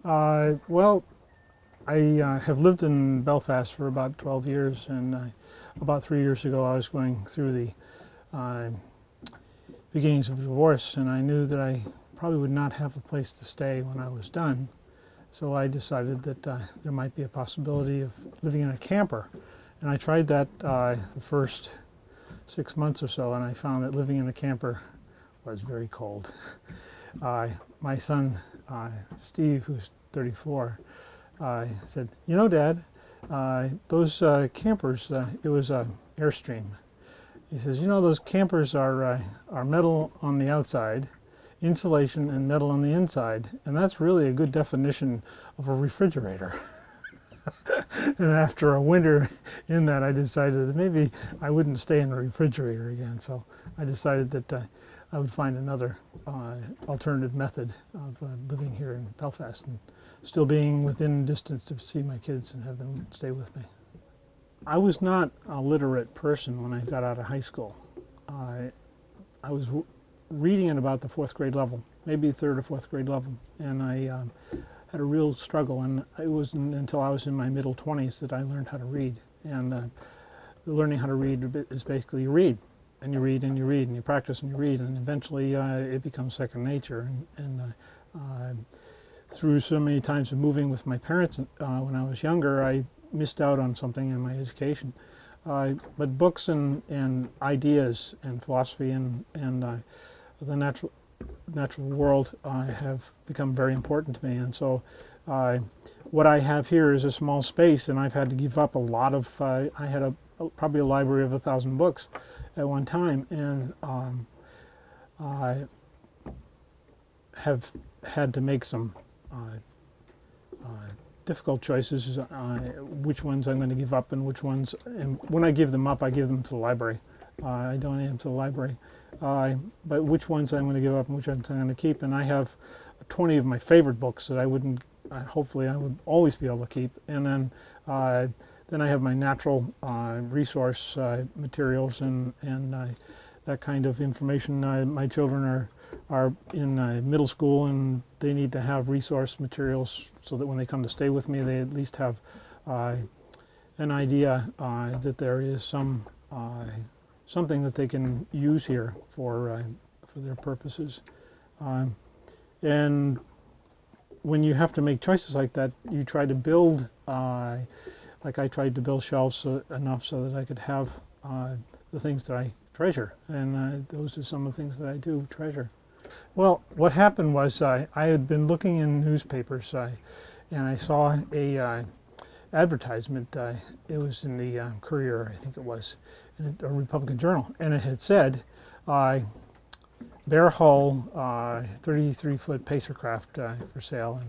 Well, I have lived in Belfast for about 12 years, and about 3 years ago I was going through the beginnings of divorce, and I knew that I probably would not have a place to stay when I was done. So I decided that there might be a possibility of living in a camper. And I tried that the first 6 months or so, and I found that living in a camper was very cold. My son, Steve, who's 34, said, "You know, Dad, those campers, it was Airstream." He says, "You know, those campers are metal on the outside, insulation and metal on the inside, and that's really a good definition of a refrigerator." And after a winter in that, I decided that maybe I wouldn't stay in a refrigerator again. So I decided that I would find another alternative method of living here in Belfast and still being within distance to see my kids and have them stay with me. I was not a literate person when I got out of high school. I was reading at about the fourth grade level, maybe third or fourth grade level, and I had a real struggle, and it wasn't until I was in my middle 20s that I learned how to read. And learning how to read is basically you read, and you read, and you read, and you practice, and you read, and eventually it becomes second nature. And through so many times of moving with my parents when I was younger, I missed out on something in my education. But books and ideas and philosophy and the natural world have become very important to me. And so what I have here is a small space, and I've had to give up a lot of, I had probably a library of 1,000 books at one time, and I have had to make some difficult choices, which ones I'm going to give up and which ones, and when I give them up, I give them to the library. I donate them to the library. But which ones I'm going to give up and which ones I'm going to keep. And I have 20 of my favorite books that I wouldn't, hopefully I would always be able to keep. And then I have my natural resource materials and that kind of information. My children are in middle school, and they need to have resource materials so that when they come to stay with me, they at least have an idea that there is something that they can use here for their purposes. And when you have to make choices like that, you try to build, like I tried to build shelves enough so that I could have the things that I treasure. And those are some of the things that I do treasure. Well, what happened was I had been looking in newspapers and I saw a advertisement. It was in the Courier, I think it was, a Republican Journal, and it had said bare hull 33-foot Pacercraft for sale,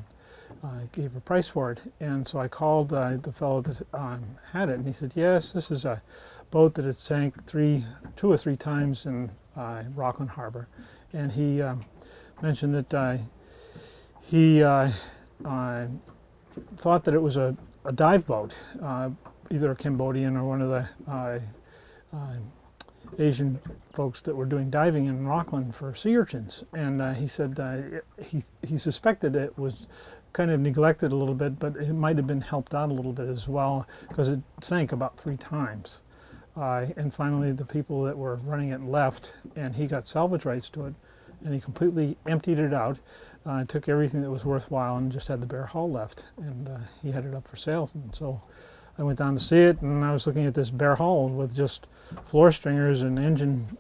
and gave a price for it. And so I called the fellow that had it, and he said, "Yes, this is a boat that had sank two or three times in Rockland Harbor." And he mentioned that he thought that it was a dive boat, either a Cambodian or one of the Asian folks that were doing diving in Rockland for sea urchins. And he said he suspected it was kind of neglected a little bit, but it might have been helped out a little bit as well, because it sank about 3 times. And finally the people that were running it left, and he got salvage rights to it, and he completely emptied it out, took everything that was worthwhile and just had the bare hull left, and he had it up for sale. And so I went down to see it, and I was looking at this bare hull with just floor stringers and engine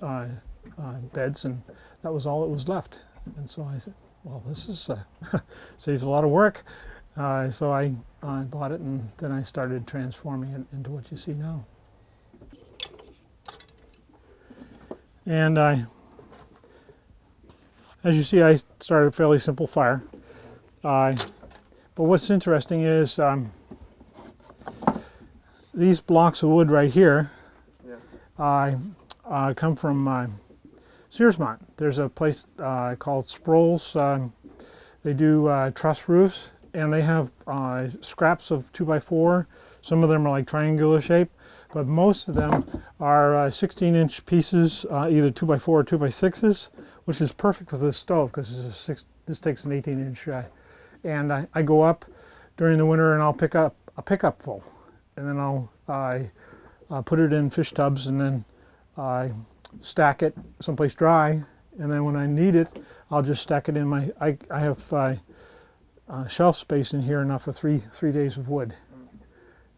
beds, and that was all that was left. And so I said, well, this is saves a lot of work. So I bought it, and then I started transforming it into what you see now. And as you see, I started a fairly simple fire. But what's interesting is these blocks of wood right here come from Searsmont. There's a place called Sproul's. They do truss roofs, and they have scraps of 2x4. Some of them are like triangular shape, but most of them are 16-inch pieces, either 2x4 or 2x6s, which is perfect for this stove, because this takes an 18-inch and I go up during the winter and I'll pick up a pickup full, and then I put it in fish tubs, and then I stack it someplace dry, and then when I need it, I'll just stack it in my, I have shelf space in here enough for three days of wood.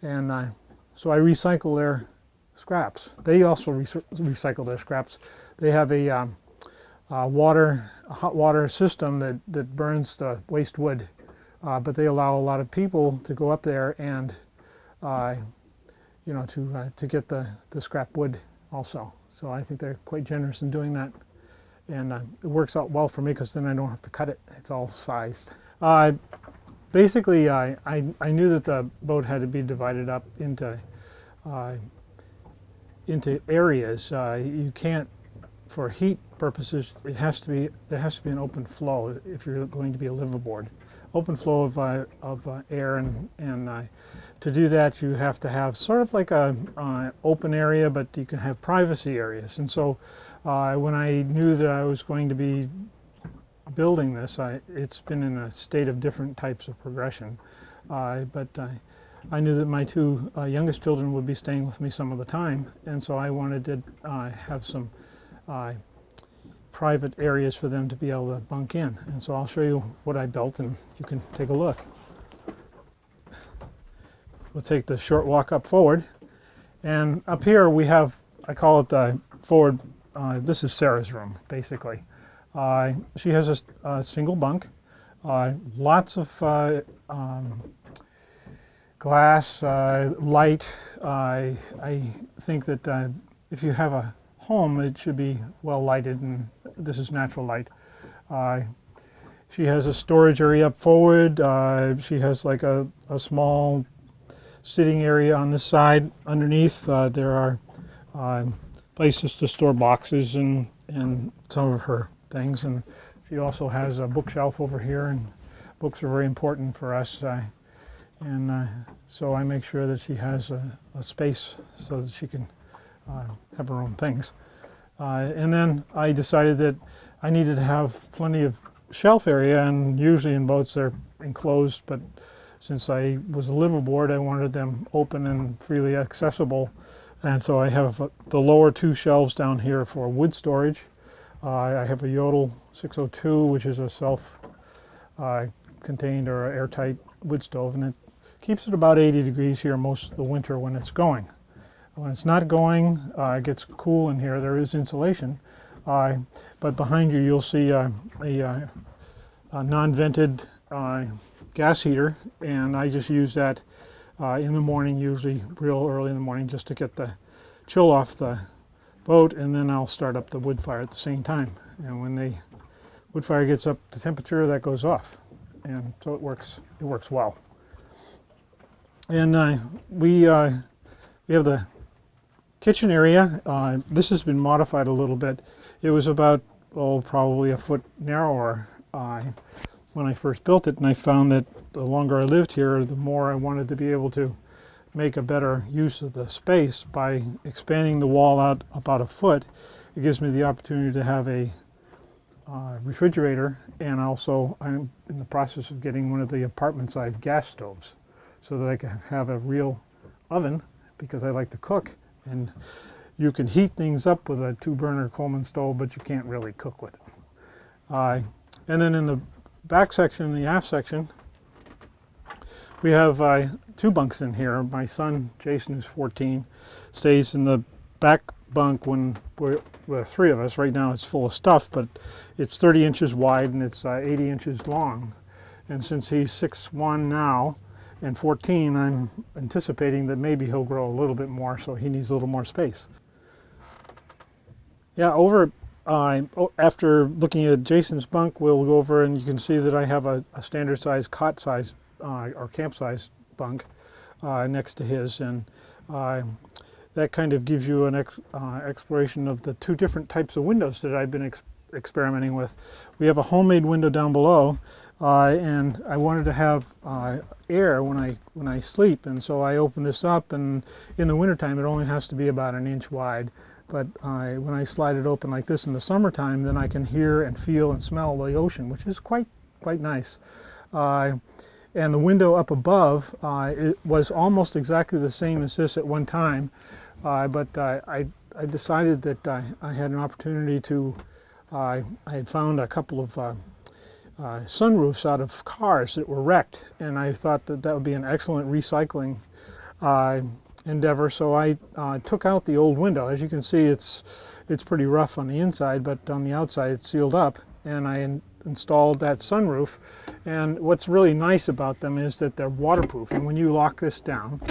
And so I recycle their scraps. They also recycle their scraps. They have a hot water system that burns the waste wood, but they allow a lot of people to go up there and to get the scrap wood also. So I think they're quite generous in doing that, and it works out well for me because then I don't have to cut it. It's all sized. Basically, I knew that the boat had to be divided up into areas. You can't, for heat purposes, there has to be an open flow if you're going to be a liveaboard. Open flow of air, and to do that you have to have sort of like a open area, but you can have privacy areas. And so when I knew that I was going to be building this, it's been in a state of different types of progression, but I knew that my two youngest children would be staying with me some of the time, and so I wanted to have some private areas for them to be able to bunk in. And so I'll show you what I built, and you can take a look. We'll take the short walk up forward, and up here we have, I call it the forward, this is Sarah's room basically. She has a single bunk, lots of glass, light. I think that if you have a home, it should be well lighted, and this is natural light. She has a storage area up forward. She has like a small sitting area on this side. Underneath there are places to store boxes and some of her things, and she also has a bookshelf over here, and books are very important for us, so I make sure that she has a space so that she can have her own things. And then I decided that I needed to have plenty of shelf area, and usually in boats they're enclosed, but since I was a liveaboard, I wanted them open and freely accessible, and so I have the lower two shelves down here for wood storage. I have a Yodel 602, which is a self-contained or airtight wood stove, and it keeps it about 80 degrees here most of the winter when it's going. When it's not going, it gets cool in here. There is insulation, but behind you you'll see a non-vented gas heater, and I just use that in the morning, usually real early in the morning, just to get the chill off the boat, and then I'll start up the wood fire at the same time. And when the wood fire gets up to temperature, that goes off, and so it works well. And we have the kitchen area. This has been modified a little bit. It was about probably a foot narrower when I first built it, and I found that the longer I lived here, the more I wanted to be able to make a better use of the space by expanding the wall out about a foot. It gives me the opportunity to have a refrigerator, and also I'm in the process of getting one of the apartment-sized gas stoves so that I can have a real oven, because I like to cook, and you can heat things up with a 2-burner Coleman stove, but you can't really cook with it. And then in the back section, the aft section, we have 2 bunks in here. My son, Jason, who's 14, stays in the back bunk when we're 3 of us. Right now it's full of stuff, but it's 30 inches wide and it's 80 inches long. And since he's 6'1" now and 14, I'm anticipating that maybe he'll grow a little bit more, so he needs a little more space. Yeah, after looking at Jason's bunk, we'll go over and you can see that I have a standard size cot size or camp size bunk next to his, and that kind of gives you an exploration of the 2 different types of windows that I've been experimenting with. We have a homemade window down below, and I wanted to have air when I sleep, and so I open this up, and in the wintertime it only has to be about 1 inch wide. But when I slide it open like this in the summertime, then I can hear and feel and smell the ocean, which is quite nice. And the window up above it was almost exactly the same as this at one time, but I decided that I had an opportunity to, I had found a couple of sunroofs out of cars that were wrecked, and I thought that that would be an excellent recycling endeavor. So I took out the old window. As you can see, it's pretty rough on the inside, but on the outside it's sealed up, and I installed that sunroof. And what's really nice about them is that they're waterproof, and when you lock this down,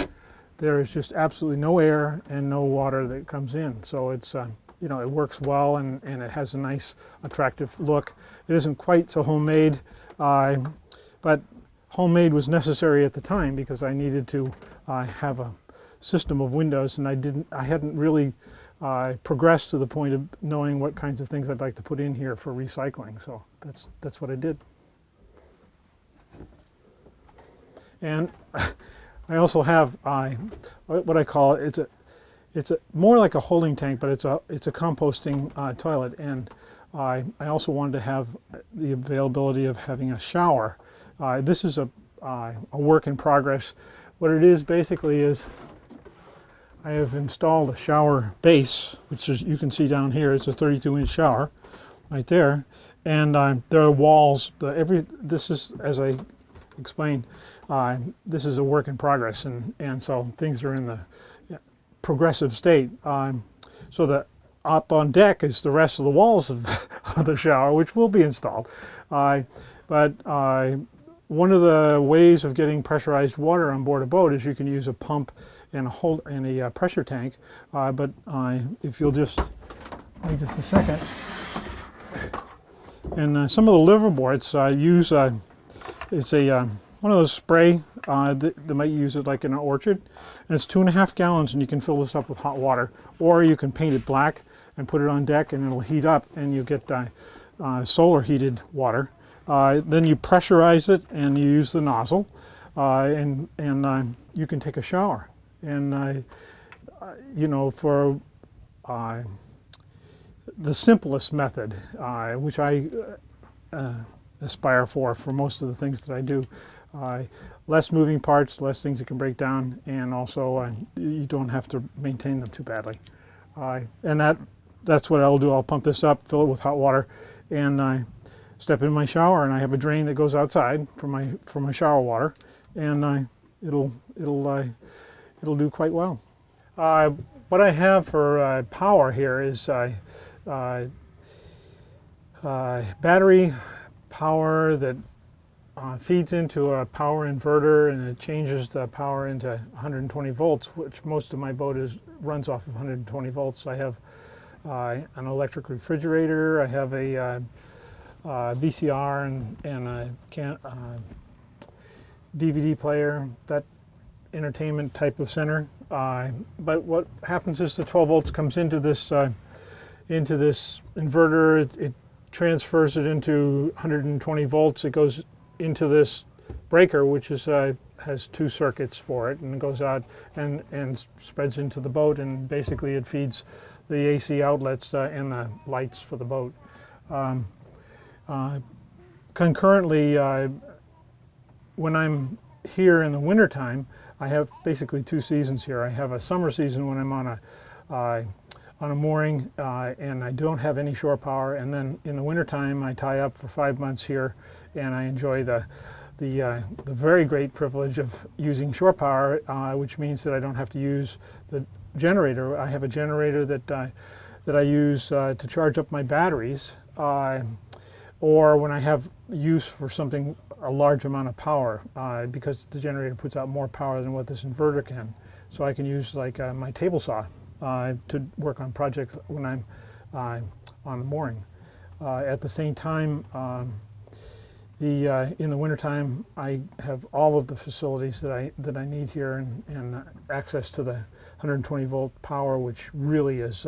there is just absolutely no air and no water that comes in. So it's you know, it works well, and it has a nice attractive look. It isn't quite so homemade, but homemade was necessary at the time because I needed to have a system of windows, and I hadn't really progressed to the point of knowing what kinds of things I'd like to put in here for recycling. So that's what I did. And I also have what I call it's more like a holding tank, but it's a composting toilet. And I also wanted to have the availability of having a shower. This is a work in progress. What it is basically is I have installed a shower base, which is, you can see down here, it's a 32-inch shower right there. And there are walls. This is, as I explained, this is a work in progress, and so things are in the progressive state. So that up on deck is the rest of the walls of the shower, which will be installed. But one of the ways of getting pressurized water on board a boat is you can use a pump and a pressure tank. But if you'll just wait just a second, and some of the liveaboards use it's one of those spray they might use it like in an orchard, and it's 2.5 gallons, and you can fill this up with hot water, or you can paint it black and put it on deck, and it'll heat up, and you get solar heated water. Then you pressurize it, and you use the nozzle, and you can take a shower. And you know, for the simplest method, which I aspire for most of the things that I do, less moving parts, less things that can break down, and also you don't have to maintain them too badly. And that's what I'll do. I'll pump this up, fill it with hot water, and I step in my shower, and I have a drain that goes outside for my shower water, and it'll do quite well. What I have for power here is battery power that feeds into a power inverter, and it changes the power into 120 volts, which most of my boat runs off of 120 volts. I have an electric refrigerator. I have a VCR and a DVD player, that entertainment type of center. But what happens is the 12 volts comes into this inverter. It transfers it into 120 volts. It goes into this breaker, which is has 2 circuits for it, and it goes out and spreads into the boat, and basically it feeds the AC outlets and the lights for the boat. Concurrently, when I'm here in the wintertime, I have basically 2 seasons here. I have a summer season when I'm on a mooring, and I don't have any shore power, and then in the wintertime I tie up for 5 months here, and I enjoy the very great privilege of using shore power, which means that I don't have to use the generator. I have a generator that I use to charge up my batteries, or when I have use for something, a large amount of power, because the generator puts out more power than what this inverter can. So I can use like my table saw to work on projects when I'm on the mooring. At the same time, in the wintertime, I have all of the facilities that I need here, and access to the 120 volt power, which really is,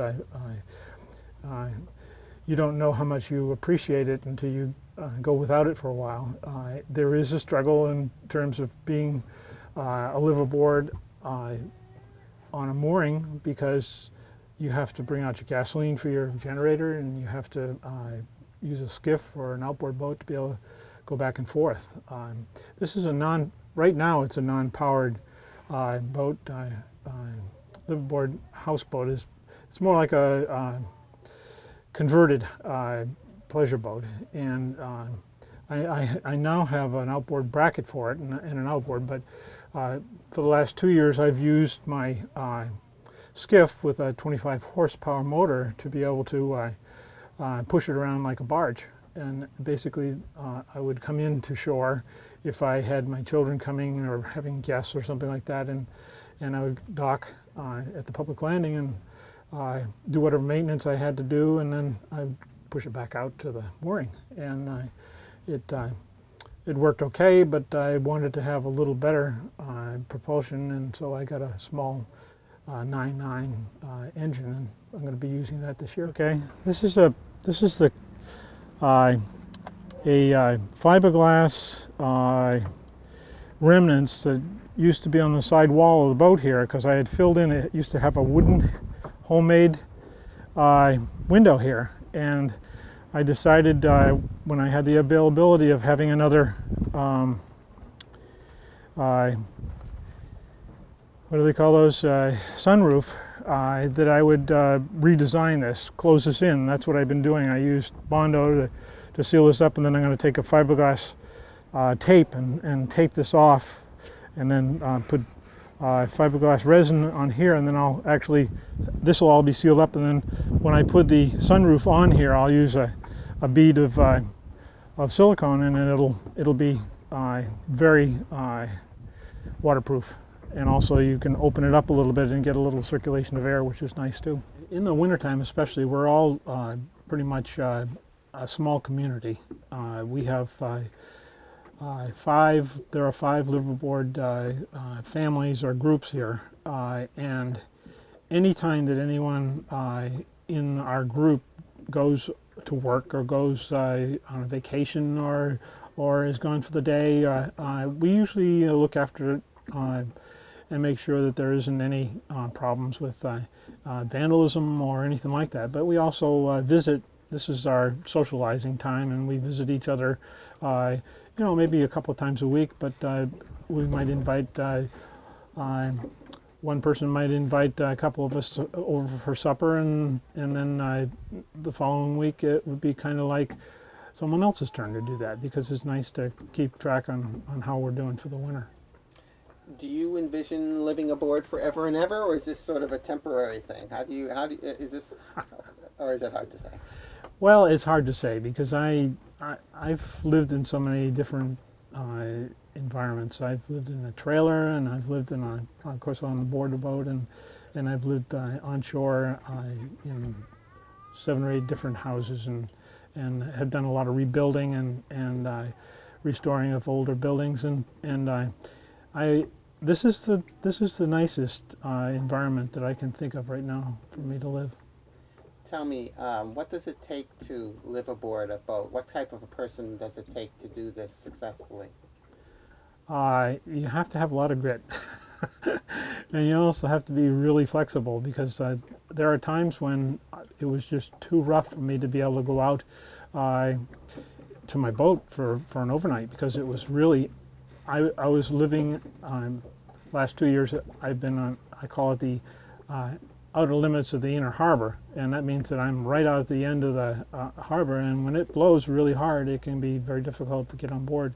you don't know how much you appreciate it until you go without it for a while. There is a struggle in terms of being a liveaboard on a mooring, because you have to bring out your gasoline for your generator, and you have to use a skiff or an outboard boat to be able to go back and forth. This is right now it's a non-powered boat. Liveaboard houseboat it's more like a converted pleasure boat, and I now have an outboard bracket for it and an outboard, but for the last 2 years I've used my skiff with a 25 horsepower motor to be able to push it around like a barge. And basically I would come into shore if I had my children coming or having guests or something like that, and I would dock at the public landing and do whatever maintenance I had to do, and then I'd push it back out to the mooring. And it worked okay, but I wanted to have a little better propulsion, and so I got a small 9.9 engine, and I'm going to be using that this year. Okay, this is the a fiberglass remnants that used to be on the side wall of the boat here, because I had filled in. It used to have a wooden homemade window here, and I decided when I had the availability of having another what do they call those, sunroof, that I would redesign this, close this in. That's what I've been doing. I used Bondo to seal this up, and then I'm going to take a fiberglass tape and tape this off, and then put fiberglass resin on here, and then I'll actually, this will all be sealed up, and then when I put the sunroof on here, I'll use a bead of silicone, and then it'll be very waterproof. And also you can open it up a little bit and get a little circulation of air, which is nice too. In the wintertime especially, we're all pretty much a small community. We have there are five liveaboard families or groups here, and anytime that anyone in our group goes to work or goes on a vacation or is gone for the day, we usually look after it and make sure that there isn't any problems with vandalism or anything like that. But we also visit. This is our socializing time, and we visit each other, maybe a couple of times a week, but we might invite, one person might invite a couple of us over for supper, and then the following week it would be kind of like someone else's turn to do that, because it's nice to keep track on how we're doing for the winter. Do you envision living aboard forever and ever, or is this sort of a temporary thing? Is this, or is it hard to say? Well, it's hard to say, because I've lived in so many different environments. I've lived in a trailer, and I've lived of course, on board the boat, and I've lived onshore in 7 or 8 different houses, and have done a lot of rebuilding and restoring of older buildings, and this is the nicest environment that I can think of right now for me to live. Tell me, what does it take to live aboard a boat? What type of a person does it take to do this successfully? You have to have a lot of grit. And you also have to be really flexible, because there are times when it was just too rough for me to be able to go out to my boat for an overnight, because it was really, I was living, last 2 years I've been on, I call it the outer limits of the inner harbor, and that means that I'm right out at the end of the harbor, and when it blows really hard, it can be very difficult to get on board.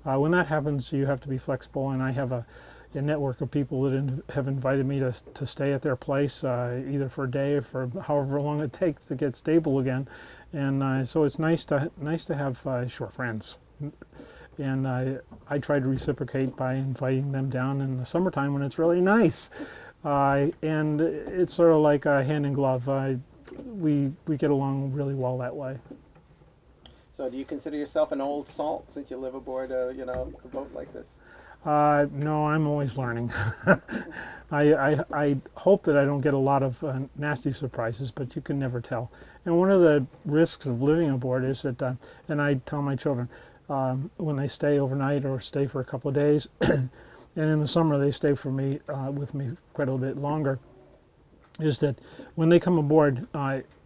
When that happens, you have to be flexible, and I have a network of people that have invited me to stay at their place, either for a day or for however long it takes to get stable again, and so it's nice to have shore friends. And I try to reciprocate by inviting them down in the summertime when it's really nice. And it's sort of like a hand in glove. We get along really well that way. So do you consider yourself an old salt since you live aboard a boat like this? No, I'm always learning. I hope that I don't get a lot of nasty surprises, but you can never tell. And one of the risks of living aboard is that, and I tell my children, when they stay overnight or stay for a couple of days, and in the summer they stay with me quite a little bit longer, is that when they come aboard,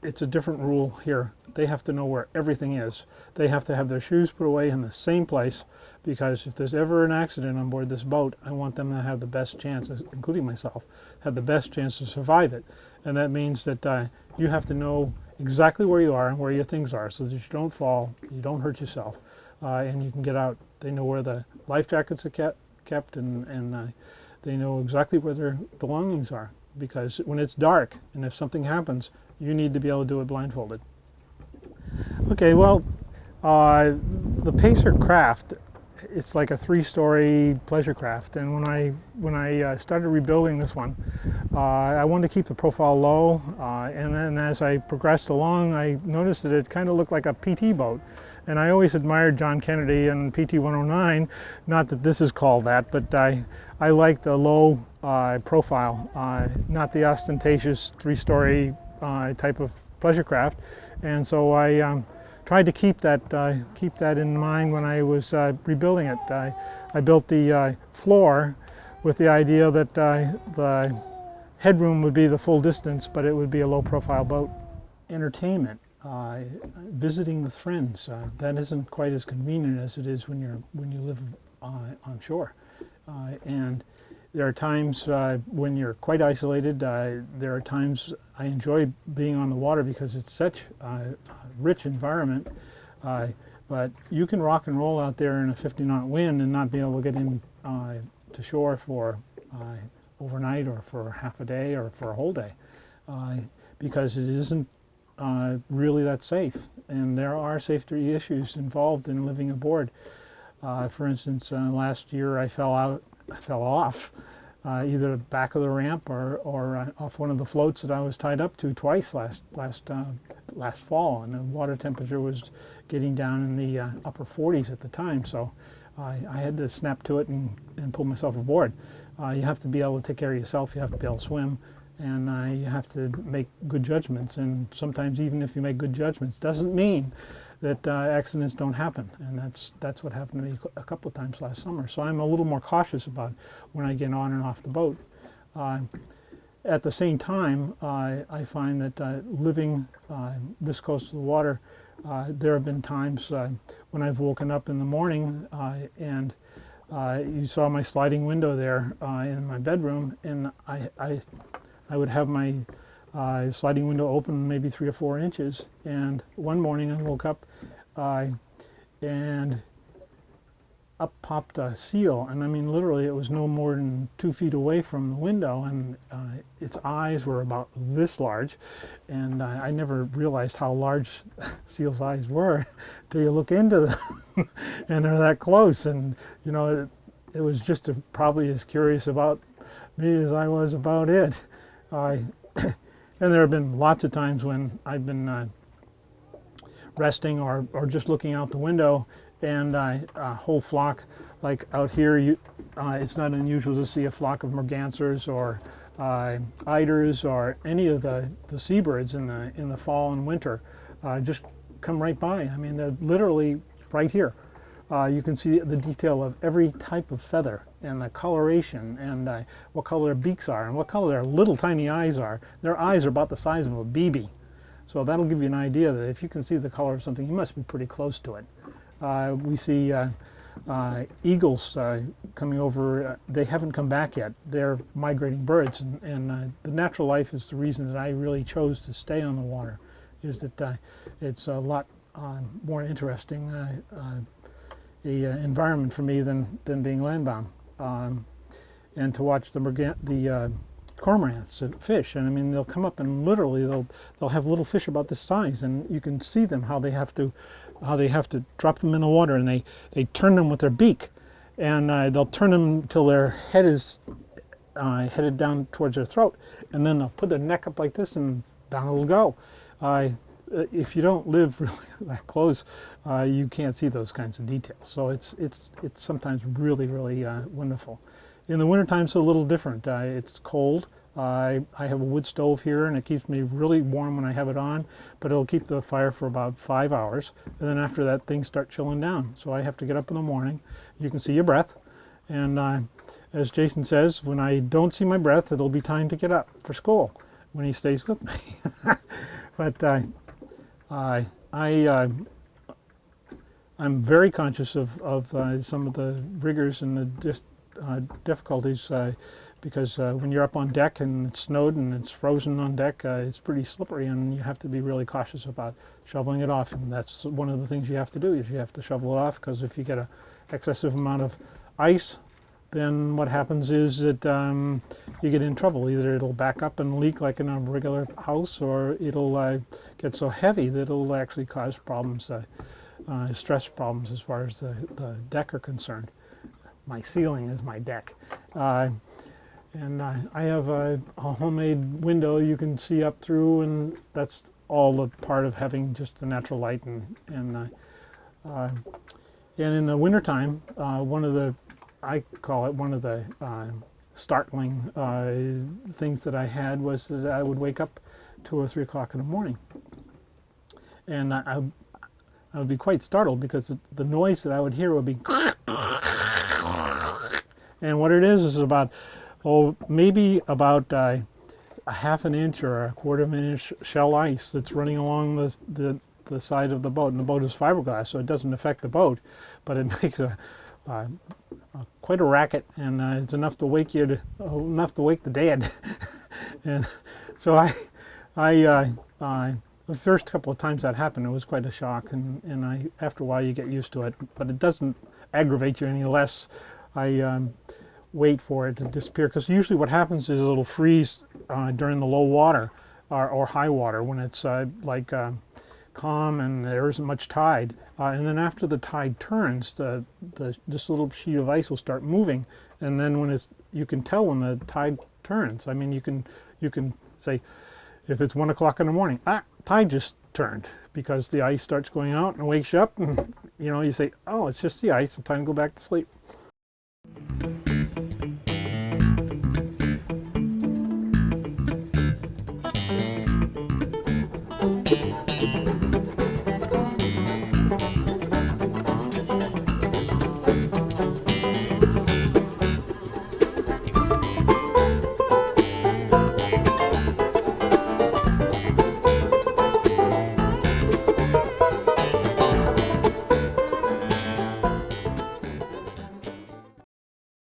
it's a different rule here. they have to know where everything is. They have to have their shoes put away in the same place, because if there's ever an accident on board this boat, I want them to have the best chances, including myself, have the best chance to survive it. And that means that you have to know exactly where you are and where your things are, so that you don't fall, you don't hurt yourself, and you can get out. They know where the life jackets are kept, and they know exactly where their belongings are, because when it's dark and if something happens, you need to be able to do it blindfolded. Okay, well, the Pacer craft, it's like a 3-story pleasure craft, and when I started rebuilding this one, I wanted to keep the profile low, and then as I progressed along, I noticed that it kind of looked like a PT boat. And I always admired John Kennedy and PT 109, not that this is called that, but I like the low profile, not the ostentatious 3-story type of pleasure craft. And so I tried to keep that in mind when I was rebuilding it. I built the floor with the idea that the headroom would be the full distance, but it would be a low profile boat. Entertainment. Visiting with friends, that isn't quite as convenient as it is when you live on shore, and there are times when you're quite isolated. There are times I enjoy being on the water because it's such a rich environment, but you can rock and roll out there in a 50-knot wind and not be able to get in to shore for overnight or for half a day or for a whole day, because it isn't really that safe, and there are safety issues involved in living aboard. For instance, last year I fell off either the back of the ramp or off one of the floats that I was tied up to twice last fall, and the water temperature was getting down in the upper 40s at the time, so I had to snap to it and pull myself aboard. You have to be able to take care of yourself. You have to be able to swim. And you have to make good judgments, and sometimes even if you make good judgments, doesn't mean that accidents don't happen, and that's what happened to me a couple of times last summer. So I'm a little more cautious about when I get on and off the boat. At the same time, I find that living this close to the water, there have been times when I've woken up in the morning and you saw my sliding window there in my bedroom, and I would have my sliding window open maybe 3 or 4 inches, and one morning I woke up and up popped a seal, and I mean literally it was no more than 2 feet away from the window, and its eyes were about this large, and I never realized how large seals' eyes were till you look into them and they're that close, and you know it was just probably as curious about me as I was about it. And there have been lots of times when I've been resting or just looking out the window, and a whole flock, like out here, it's not unusual to see a flock of mergansers or eiders or any of the seabirds in the fall and winter just come right by. I mean, they're literally right here. You can see the detail of every type of feather and the coloration and what color their beaks are and what color their little tiny eyes are. Their eyes are about the size of a BB. So that'll give you an idea that if you can see the color of something, you must be pretty close to it. We see eagles coming over. They haven't come back yet. They're migrating birds, and the natural life is the reason that I really chose to stay on the water, is that it's a lot more interesting environment for me than being landbound, and to watch the cormorants fish. And I mean, they'll come up and literally they'll have little fish about this size, and you can see them how they have to drop them in the water, and they turn them with their beak, and they'll turn them until their head is headed down towards their throat, and then they'll put their neck up like this, and down it'll go. If you don't live really that close, you can't see those kinds of details. So it's sometimes really wonderful. In the wintertime, it's a little different. It's cold. I have a wood stove here, and it keeps me really warm when I have it on, but it'll keep the fire for about 5 hours, and then after that, things start chilling down. So I have to get up in the morning. You can see your breath, and as Jason says, when I don't see my breath, it'll be time to get up for school when he stays with me. But I'm very conscious of some of the rigors and the difficulties because when you're up on deck and it's snowed and it's frozen on deck, it's pretty slippery, and you have to be really cautious about shoveling it off. And that's one of the things you have to do, is you have to shovel it off, because if you get an excessive amount of ice, then what happens is that you get in trouble. Either it'll back up and leak like in a regular house, or it'll get so heavy that it'll actually cause problems, stress problems as far as the deck are concerned. My ceiling is my deck. And I have a homemade window you can see up through, and that's all a part of having just the natural light. And in the wintertime, I call it one of the startling things that I had was that I would wake up 2 or 3 o'clock in the morning, and I would be quite startled, because the noise that I would hear would be, and what it is about, maybe about a half an inch or a quarter of an inch shell ice that's running along the side of the boat. And the boat is fiberglass, so it doesn't affect the boat, but it makes quite a racket, and it's enough to wake the dead. And so the first couple of times that happened, it was quite a shock, and after a while you get used to it, but it doesn't aggravate you any less. I wait for it to disappear, because usually what happens is it'll freeze during the low water or high water, when it's calm and there isn't much tide, and then after the tide turns, this little sheet of ice will start moving, and then you can tell when the tide turns. I mean, you can say, if it's 1 o'clock in the morning, tide just turned, because the ice starts going out and wakes you up, and you say, oh, it's just the ice, it's time to go back to sleep.